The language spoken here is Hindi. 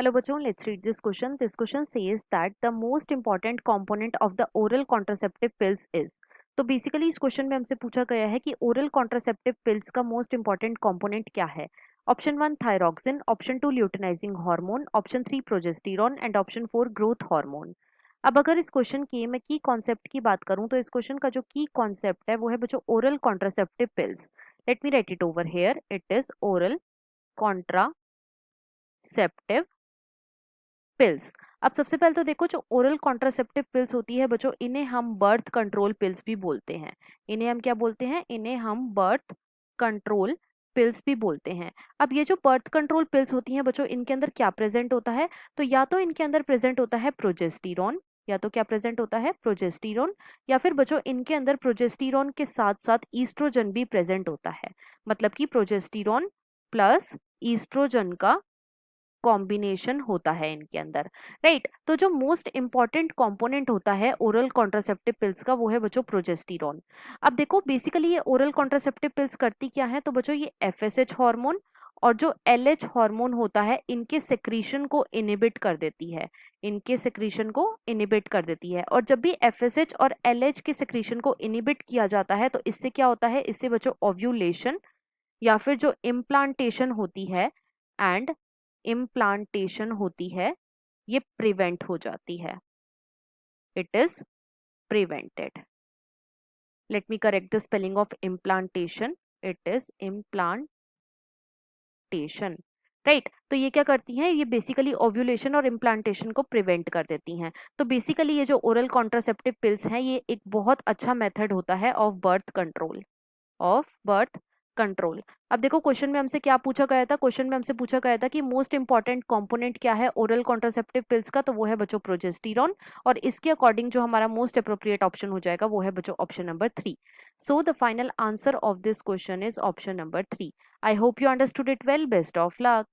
Hello bachon, let's read this question. This question says that the most important component of the oral contraceptive pills is. तो बेसिकली इस क्वेश्चन में हमसे पूछा गया है कि ओरल कॉन्ट्रासेप्टिव पिल्स का मोस्ट इंपॉर्टेंट कंपोनेंट क्या है. Option 1 thyroxine, option 2 luteinizing hormone, option 3 progesterone and option 4 growth hormone. अब अगर इस क्वेश्चन की मैं की कॉन्सेप्ट की बात करूं तो इस क्वेश्चन का जो की कॉन्सेप्ट है वो है बच्चों oral contraceptive pills. Let me right it over here. It is oral contraceptive pills. अब सबसे पहले तो देखो जो ओरल कॉन्ट्रासेप्टिव पिल्स होती है बच्चों इन्हें हम बर्थ कंट्रोल पिल्स भी बोलते हैं. इन्हें हम क्या बोलते हैं? इन्हें हम बर्थ कंट्रोल पिल्स भी बोलते हैं. अब ये जो बर्थ कंट्रोल पिल्स होती हैं बच्चों इनके अंदर क्या प्रेजेंट होता है? तो या तो इनके अंदर प्रेजेंट होता है प्रोजेस्टेरॉन, या तो क्या प्रेजेंट होता है प्रोजेस्टेरॉन, या फिर बच्चों इनके अंदर प्रोजेस्टेरॉन के साथ साथ ईस्ट्रोजन भी प्रेजेंट होता है. मतलब कि प्रोजेस्टेरॉन प्लस ईस्ट्रोजन का कॉम्बिनेशन होता है इनके अंदर. राइट. तो जो मोस्ट इंपॉर्टेंट कंपोनेंट होता है ओरल कॉन्ट्रासेप्टिव पिल्स का वो है बच्चों प्रोजेस्टेरॉन. अब देखो बेसिकली ये ओरल कॉन्ट्रासेप्टिव पिल्स करती क्या है? तो बच्चों ये एफएसएच हार्मोन और जो एलएच हार्मोन होता है इनके सेक्रीशन को इनिबिट कर देती है. इनके सेक्रीशन को इनिबिट कर देती है. और जब भी एफएसएच और एलएच के सेक्रीशन को इनिबिट किया जाता है तो इससे क्या होता है? इससे बच्चों ओव्यूलेशन या फिर जो इम्प्लांटेशन होती है एंड इम्प्लांटेशन होती है ये प्रिवेंट हो जाती है. It is prevented. Let me correct the spelling of implantation. It is implantation. Right. तो ये क्या करती हैं? ये बेसिकली ओव्यूलेशन और इम्प्लांटेशन को प्रिवेंट कर देती हैं. तो बेसिकली ये जो ओरल कॉन्ट्रासेप्टिव पिल्स हैं ये एक बहुत अच्छा मेथड होता है of birth control. Of birth control. अब देखो क्वेश्चन में हमसे क्या पूछा गया था? क्वेश्चन में हमसे पूछा गया था कि मोस्ट इंपॉर्टेंट कंपोनेंट क्या है ओरल कॉन्ट्रासेप्टिव पिल्स का? तो वो है बच्चों प्रोजेस्टेरॉन. और इसके अकॉर्डिंग जो हमारा मोस्ट अप्रोप्रिएट ऑप्शन हो जाएगा वो है बच्चों option number 3. So the final answer of this question is option number 3. I hope you understood it well. Best of luck.